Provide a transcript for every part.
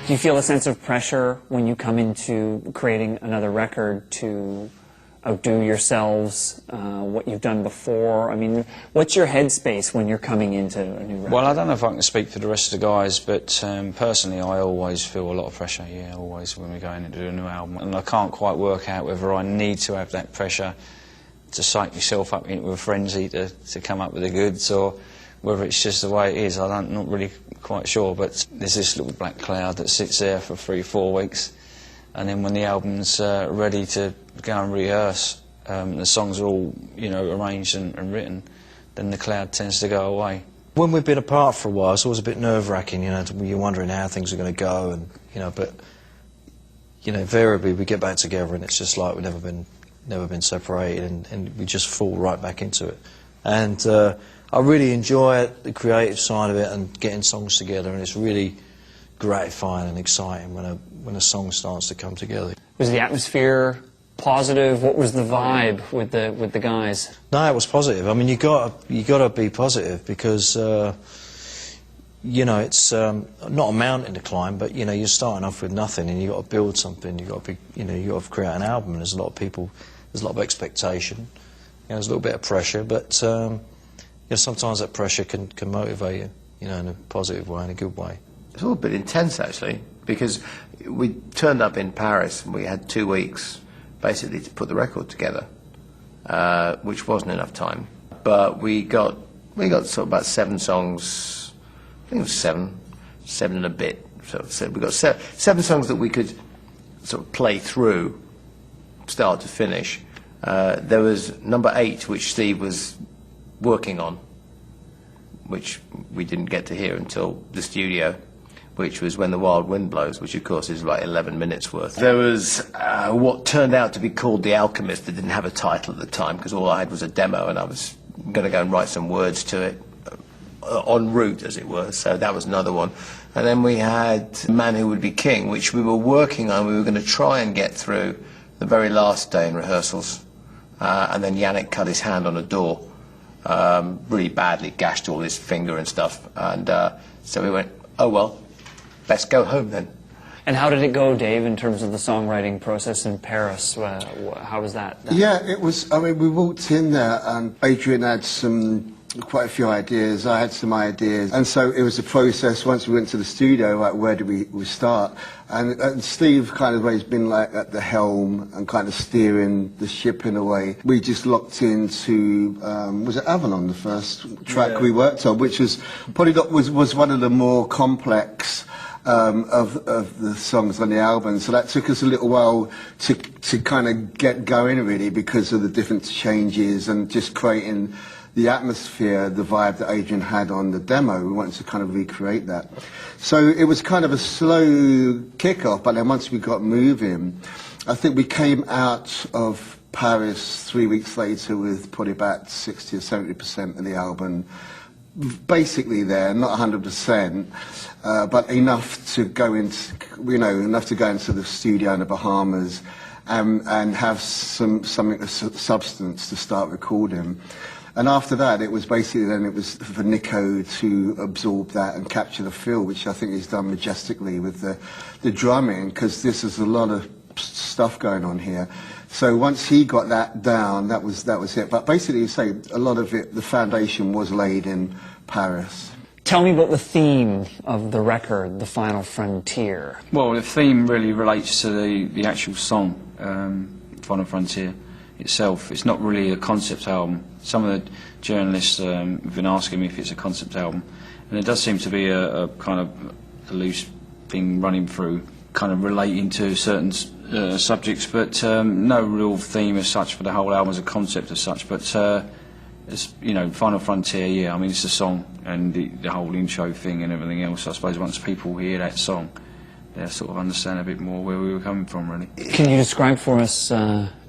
Do you feel a sense of pressure when you come into creating another record to outdo yourselves, what you've done before? I mean, what's your headspace when you're coming into a new record? Well, I don't know if I can speak for the rest of the guys, but personally I always feel a lot of pressure, yeah, always when we're going into a new album. And I can't quite work out whether I need to have that pressure to psych myself up into a frenzy to come up with the goods, or whether it's just the way it is. I'm not really quite sure, but there's this little black cloud that sits there for 3-4 weeks, and then when the album's ready to go and rehearse, the songs are all, you know, arranged and written, then the cloud tends to go away. When we've been apart for a while, it's always a bit nerve-wracking, you know, you're wondering how things are going to go, and, you know, but, you know, invariably we get back together and it's just like we've never been separated, and we just fall right back into it. And I really enjoy it, the creative side of it, and getting songs together, and it's really gratifying and exciting when a song starts to come together. Was the atmosphere positive? What was the vibe with the guys? No, it was positive. I mean, you gotta be positive, because you know, it's not a mountain to climb, but you know, you're starting off with nothing, and you got to build something. You got to be, you know, you got to create an album. And there's a lot of people, there's a lot of expectation. You know, there's a little bit of pressure, but you know, sometimes that pressure can motivate you, you know, in a positive way, in a good way. It's all a bit intense, actually, because we turned up in Paris and we had 2 weeks basically to put the record together, which wasn't enough time. But we got sort of about 7 songs. I think it was seven and a bit. So we got 7 songs that we could sort of play through, start to finish. There was number 8, which Steve was working on, which we didn't get to hear until the studio, which was When the Wild Wind Blows, which of course is like 11 minutes worth. There was what turned out to be called The Alchemist, that didn't have a title at the time, because all I had was a demo, and I was going to go and write some words to it, en route, as it were, so that was another one. And then we had Man Who Would Be King, which we were working on. We were going to try and get through the very last day in rehearsals, and then Yannick cut his hand on a door, really badly, gashed all his finger and stuff, and so we went, oh well, best go home then. And how did it go, Dave, in terms of the songwriting process in Paris? How was that? Yeah, it was, I mean, we walked in there and Adrian had quite a few ideas, I had some ideas, and so it was a process. Once we went to the studio, like, where do we start? And Steve kind of has been like at the helm and kind of steering the ship in a way. We just locked into, was it Avalon, the first track we worked on, which was probably was one of the more complex of the songs on the album. So that took us a little while to kind of get going, really, because of the different changes and just creating the atmosphere, the vibe that Adrian had on the demo. We wanted to kind of recreate that. So it was kind of a slow kick-off, but then once we got moving, I think we came out of Paris 3 weeks later with probably about 60 or 70% of the album basically there, not 100%, but enough to go into, you know, enough to go into the studio in the Bahamas and have something of substance to start recording. And after that, it was basically then it was for Nico to absorb that and capture the feel, which I think he's done majestically with the drumming, because this is a lot of stuff going on here. So once he got that down, that was it. But basically, you say a lot of it, the foundation was laid in Paris. Tell me about the theme of the record, The Final Frontier. Well, the theme really relates to the actual song, Final Frontier itself. It's not really a concept album. Some of the journalists have been asking me if it's a concept album, and it does seem to be a kind of a loose thing running through, kind of relating to certain subjects, but no real theme as such for the whole album as a concept as such. But it's, you know, Final Frontier, yeah, I mean, it's a song, and the whole intro thing and everything else. I suppose once people hear that song, they'll sort of understand a bit more where we were coming from, really. Can you describe for us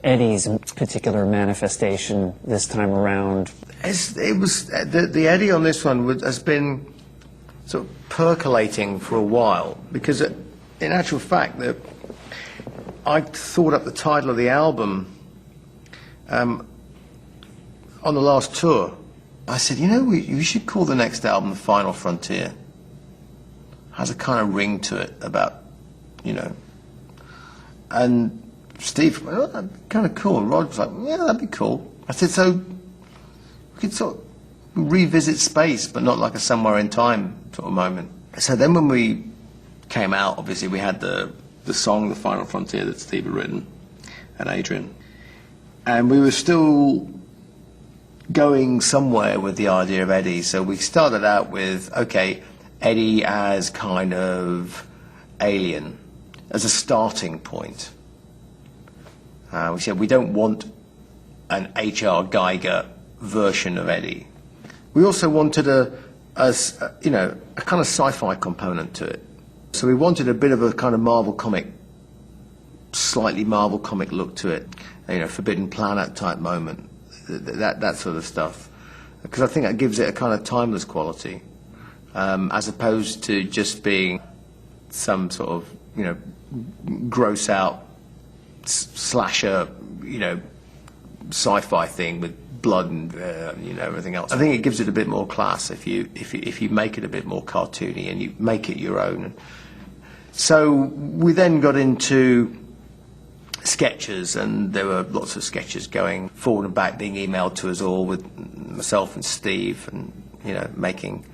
Eddie's particular manifestation this time around? It was the Eddie on this one has been sort of percolating for a while, because in actual fact, I thought up the title of the album on the last tour. I said, you know, we should call the next album The Final Frontier. Has a kind of ring to it about you know. And Steve went, oh, that'd be kind of cool. And Rod was like, yeah, that'd be cool. I said, so we could sort of revisit space, but not like a somewhere in time sort of moment. So then when we came out, obviously we had the song, The Final Frontier, that Steve had written, and Adrian. And we were still going somewhere with the idea of Eddie. So we started out with, okay, Eddie as kind of alien, as a starting point. We said we don't want an H.R. Geiger version of Eddie. We also wanted a kind of sci-fi component to it. So we wanted a bit of a kind of Marvel comic, slightly Marvel comic look to it, you know, Forbidden Planet type moment, that sort of stuff. Because I think that gives it a kind of timeless quality, as opposed to just being some sort of, you know, gross out slasher, you know, sci-fi thing with blood and you know, everything else. I think it gives it a bit more class if you make it a bit more cartoony and you make it your own. So we then got into sketches, and there were lots of sketches going forward and back, being emailed to us all, with myself and Steve, and you know, making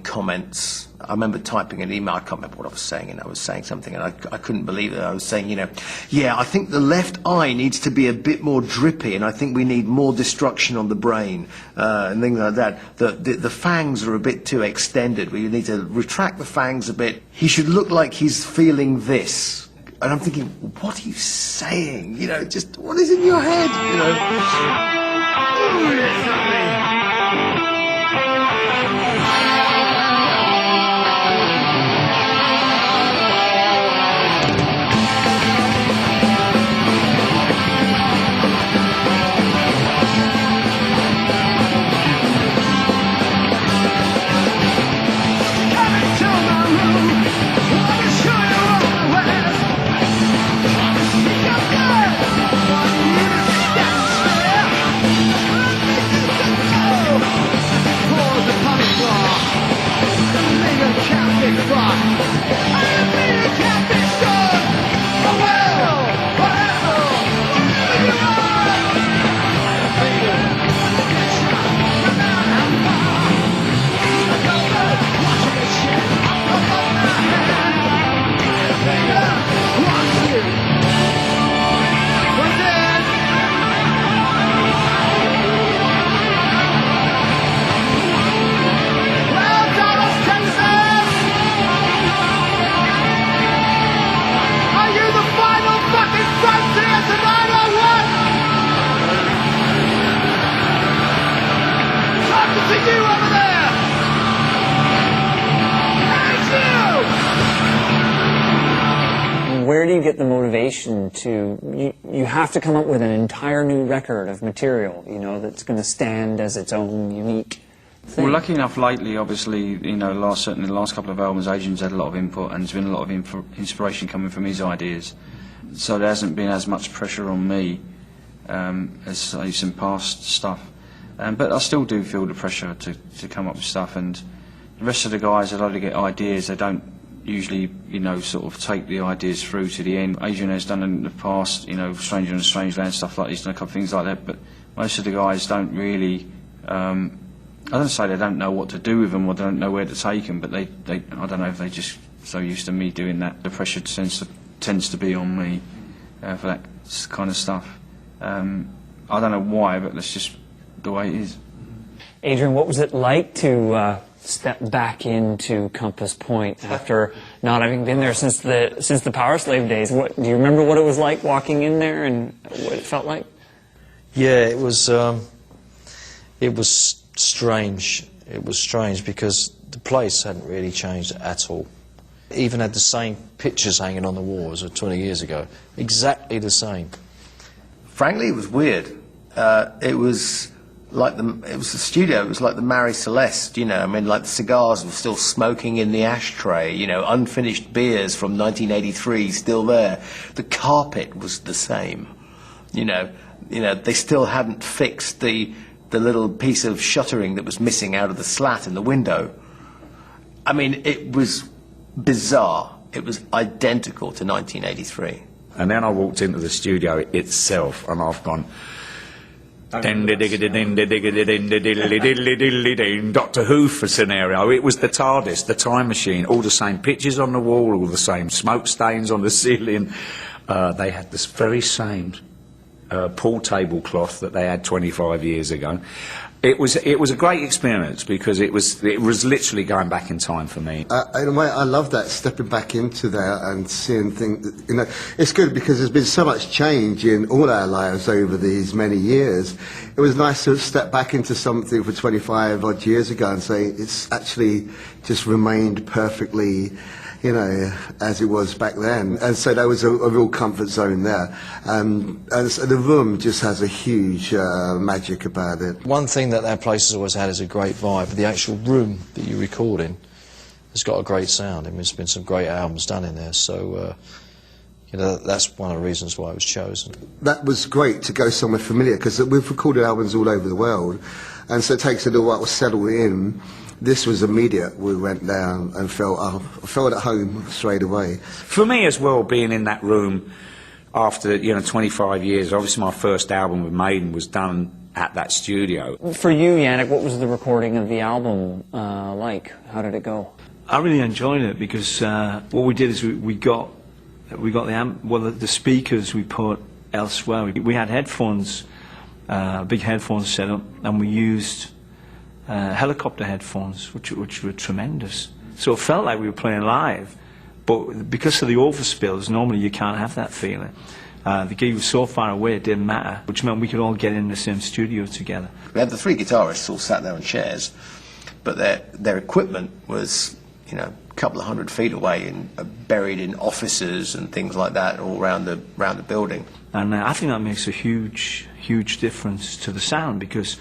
comments. I remember typing an email, I can't remember what I was saying, and I was saying something, and I couldn't believe it. I was saying, you know, yeah, I think the left eye needs to be a bit more drippy, and I think we need more destruction on the brain, and things like that. The fangs are a bit too extended. We need to retract the fangs a bit. He should look like he's feeling this. And I'm thinking, what are you saying? You know, just what is in your head, you know? Where do you get the motivation to, you have to come up with an entire new record of material, you know, that's going to stand as its own unique thing? Well, lucky enough lately, obviously, you know, certainly the last couple of albums, Adrian's had a lot of input, and there's been a lot of inspiration coming from his ideas. So there hasn't been as much pressure on me as say, some past stuff. But I still do feel the pressure to come up with stuff, and the rest of the guys, they like to get ideas, they don't usually, you know, sort of take the ideas through to the end. Adrian has done in the past, you know, Stranger in a Strange Land, stuff like this, and a couple of things like that, but most of the guys don't really, I don't say they don't know what to do with them or they don't know where to take them, but they I don't know if they're just so used to me doing that. The pressure tends to be on me for that kind of stuff. I don't know why, but that's just the way it is. Adrian, what was it like to step back into Compass Point after not having been there since the Power Slave days? Do you remember what it was like walking in there and what it felt like? Yeah, it was strange. It was strange because the place hadn't really changed at all. It even had the same pictures hanging on the walls of 20 years ago. Exactly the same. Frankly, it was weird. It was like the studio. It was like the Marie Celeste, you know. I mean, like the cigars were still smoking in the ashtray. You know, unfinished beers from 1983 still there. The carpet was the same. You know, they still hadn't fixed the little piece of shuttering that was missing out of the slat in the window. I mean, it was bizarre. It was identical to 1983. And then I walked into the studio itself, and I've gone, Doctor Who for scenario. It was the TARDIS, the time machine, all the same pictures on the wall, all the same smoke stains on the ceiling. They had this very same pool tablecloth that they had 25 years ago. It was a great experience because it was literally going back in time for me. In a way, I love that, stepping back into there and seeing things. You know, it's good because there's been so much change in all our lives over these many years. It was nice to step back into something for 25 odd years ago and say it's actually just remained perfectly, you know, as it was back then. And so there was a real comfort zone there. And so the room just has a huge magic about it. One thing that place has always had is a great vibe. The actual room that you record in has got a great sound. I mean, there's been some great albums done in there, so you know, that's one of the reasons why it was chosen. That was great to go somewhere familiar, because we've recorded albums all over the world, and so it takes a little while to settle in. This was immediate. We went down and felt at home straight away. For me as well, being in that room after 25 years, obviously my first album with Maiden was done at that studio. For you, Yannick, what was the recording of the album like? How did it go? I really enjoyed it because what we did is we got the speakers we put elsewhere. We had headphones, big headphones set up, and we used helicopter headphones, which were tremendous. So it felt like we were playing live, but because of the overspills, normally you can't have that feeling. The gig was so far away, it didn't matter, which meant we could all get in the same studio together. We had the three guitarists all sat there on chairs, but their equipment was, you know, a couple of 100 feet away and buried in offices and things like that all around the building. And I think that makes a huge difference to the sound, because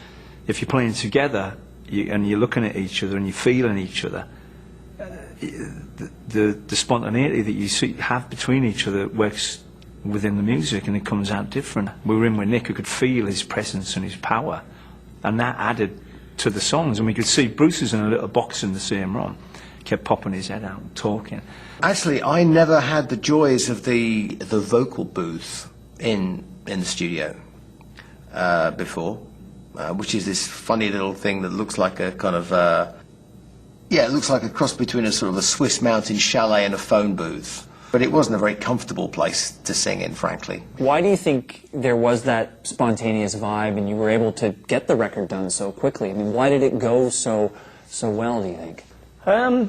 if you're playing together and you're looking at each other and you're feeling each other, the spontaneity that you have between each other works within the music, and it comes out different. We were in with Nick, who could feel his presence and his power, and that added to the songs. And we could see Bruce was in a little box in the same room, kept popping his head out and talking. Actually, I never had the joys of the vocal booth in the studio before, which is this funny little thing that looks like a kind of it looks like a cross between a sort of a Swiss mountain chalet and a phone booth. But it wasn't a very comfortable place to sing in, frankly. Why do you think there was that spontaneous vibe and you were able to get the record done so quickly? I mean, why did it go so well, do you think? I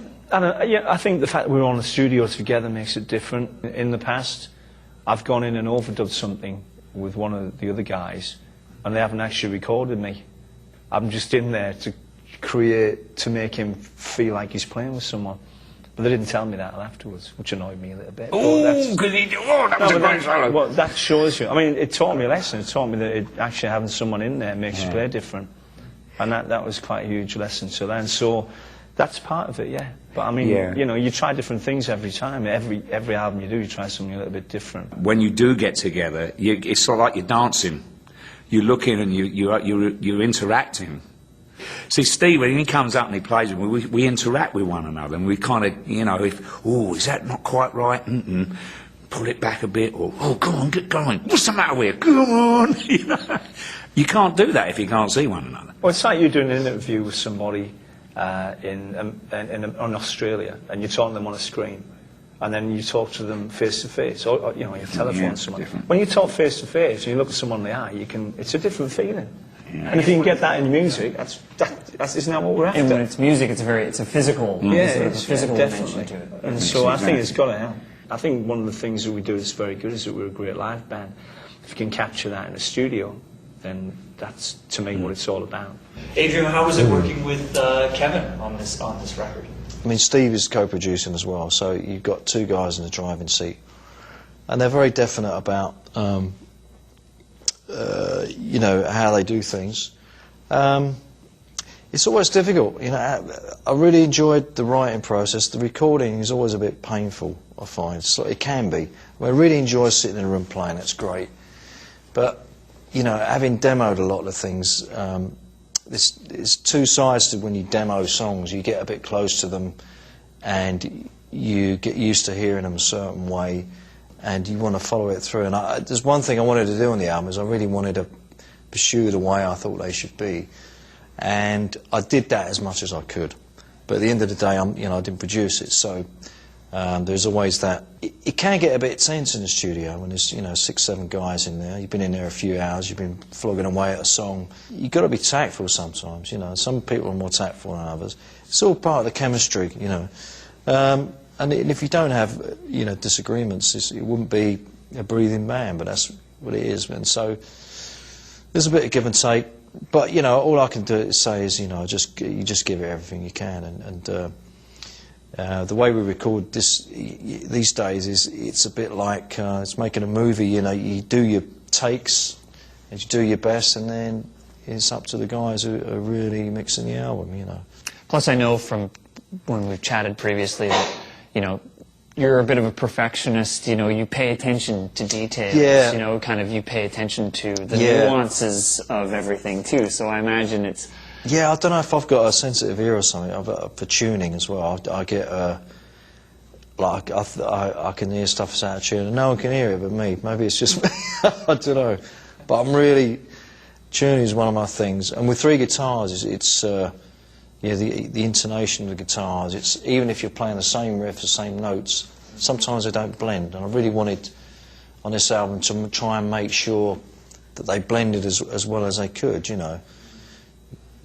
think the fact that we were on the studio together makes it different. In the past, I've gone in and overdubbed something with one of the other guys, and they haven't actually recorded me. I'm just in there to make him feel like he's playing with someone. But they didn't tell me that afterwards, which annoyed me a little bit. Oh, because that was a great solo. Well, that shows you. I mean, it taught me a lesson. It taught me that actually having someone in there makes you play different. And that was quite a huge lesson to learn. So that's part of it, yeah. But I mean, you know, you try different things every time. Every album you do, you try something a little bit different. When you do get together, it's sort of like you're dancing. You look in and you're interacting. See, Steve, when he comes up and he plays with me, we interact with one another, and we kind of, you know, is that not quite right? Pull it back a bit, or, oh, come on, get going. What's the matter with you? Come on. You know? You can't do that if you can't see one another. Well, it's like you're doing an interview with somebody in Australia, and you're talking to them on a screen, and then you talk to them face to face, or you know, you telephone someone. Different. When you talk face to face, and you look at someone in the eye, it's a different feeling. And if you can get that in music, that's isn't that what we're after? And when it's music, it's a physical, it's a physical definitely. dimension to it. And so I think it's got to help. I think one of the things that we do that's very good is that we're a great live band. If you can capture that in a studio, then that's, to me, what it's all about. Adrian, how was it working with Kevin on this record? I mean, Steve is co-producing as well, so you've got two guys in the driving seat, and they're very definite about you know, how they do things. It's always difficult, you know. I really enjoyed the writing process. The recording is always a bit painful, I find. So it can be. I really enjoy sitting in a room playing, that's great. But, you know, having demoed a lot of things, there's two sides to when you demo songs. You get a bit close to them and you get used to hearing them a certain way, and you want to follow it through. And there's one thing I wanted to do on the album is I really wanted to pursue the way I thought they should be, and I did that as much as I could. But at the end of the day, I didn't produce it, so there's always that. It can get a bit tense in the studio when there's 6, 7 guys in there. You've been in there a few hours, you've been flogging away at a song. You've got to be tactful sometimes. Some people are more tactful than others. It's all part of the chemistry, and if you don't have disagreements, it wouldn't be a breathing band. But that's what it is, and so there's a bit of give and take. But all I can say is you just give it everything you can, and the way we record these days is it's a bit like it's making a movie. You do your takes and you do your best, and then it's up to the guys who are really mixing the album. Plus, I know from when we've chatted previously that you're a bit of a perfectionist. You pay attention to details. Yeah. You pay attention to the nuances of everything too. So I imagine it's. Yeah, I don't know if I've got a sensitive ear or something for tuning as well. I get I can hear stuff that's out of tune, and no one can hear it but me. Maybe it's just me. I don't know, but I'm really tuning is one of my things. And with 3 guitars, it's the intonation of the guitars. It's even if you're playing the same riff, the same notes, sometimes they don't blend. And I really wanted on this album to try and make sure that they blended as well as they could.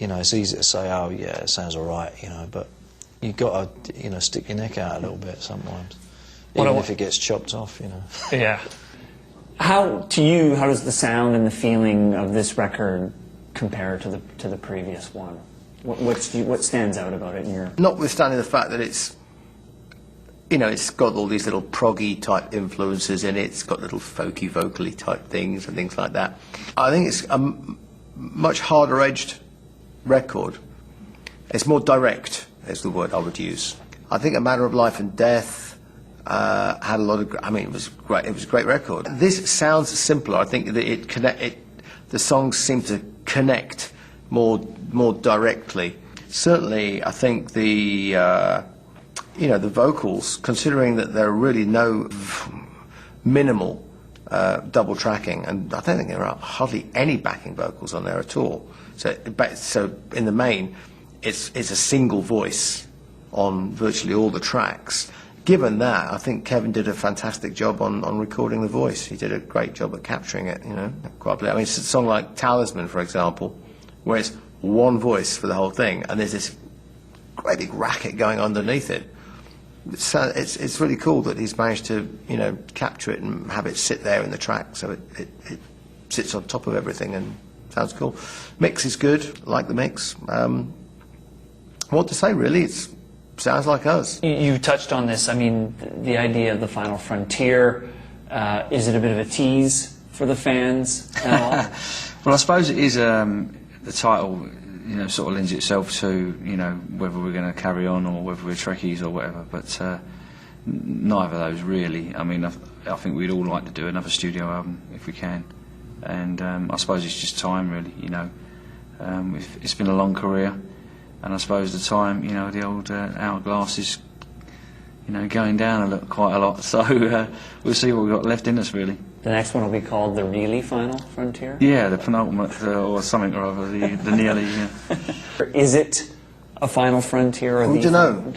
It's easy to say, oh yeah, it sounds all right, but you've got to, stick your neck out a little bit sometimes, even if it gets chopped off, Yeah. How does the sound and the feeling of this record compare to the previous one? What stands out about it in your? Notwithstanding the fact that it's got all these little proggy type influences in it, it's got little folky, vocally type things and things like that. I think it's a much harder edged record. It's more direct, is the word I would use. I think A Matter of Life and Death had a lot of. It was great. It was a great record. This sounds simpler. I think that the songs seem to connect more directly. Certainly, I think the the vocals, considering that there are really no minimal double tracking, and I don't think there are hardly any backing vocals on there at all. So in the main, it's a single voice on virtually all the tracks. Given that, I think Kevin did a fantastic job on recording the voice. He did a great job at capturing it, quite. It's a song like Talisman, for example, where it's one voice for the whole thing, and there's this great big racket going underneath it. It's really cool that he's managed to, capture it and have it sit there in the track, so it sits on top of everything and sounds cool. Mix is good, like the mix. What to say, really? It sounds like us. You touched on this. The idea of the final frontier. Is it a bit of a tease for the fans at all? Well, I suppose it is. The title, sort of lends itself to, whether we're going to carry on or whether we're Trekkies or whatever. But neither of those really. I think we'd all like to do another studio album if we can. And I suppose it's just time, really. It's been a long career, and I suppose the time, the old hourglass is, going down quite a lot. So we'll see what we've got left in us, really. The next one will be called The Really Final Frontier? Yeah, the penultimate, or something or other, the nearly, yeah. Is it a final frontier? Or we don't know.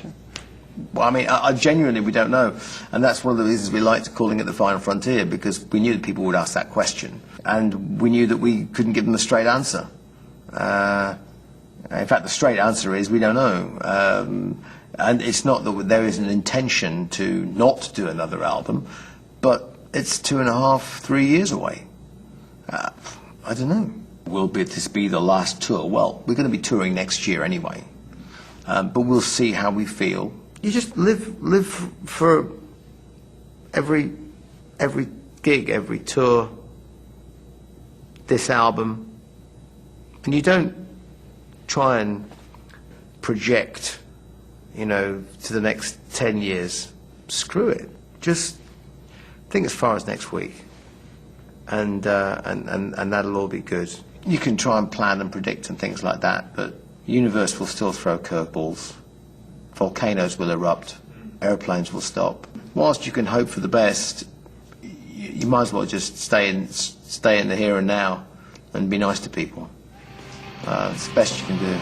Well, I genuinely, we don't know. And that's one of the reasons we liked calling it The Final Frontier, because we knew that people would ask that question. And we knew that we couldn't give them a straight answer. In fact, the straight answer is we don't know. And it's not that there is an intention to not do another album, but it's 2.5, 3 years away. I don't know. Will this be the last tour? Well, we're going to be touring next year anyway. But we'll see how we feel. You just live for every gig, every tour, this album, and you don't try and project, to the next 10 years. Screw it. Just think as far as next week, and that'll all be good. You can try and plan and predict and things like that, but the universe will still throw curveballs. Volcanoes will erupt. aeroplanes will stop. Whilst you can hope for the best, you might as well just stay in the here and now and be nice to people. It's the best you can do.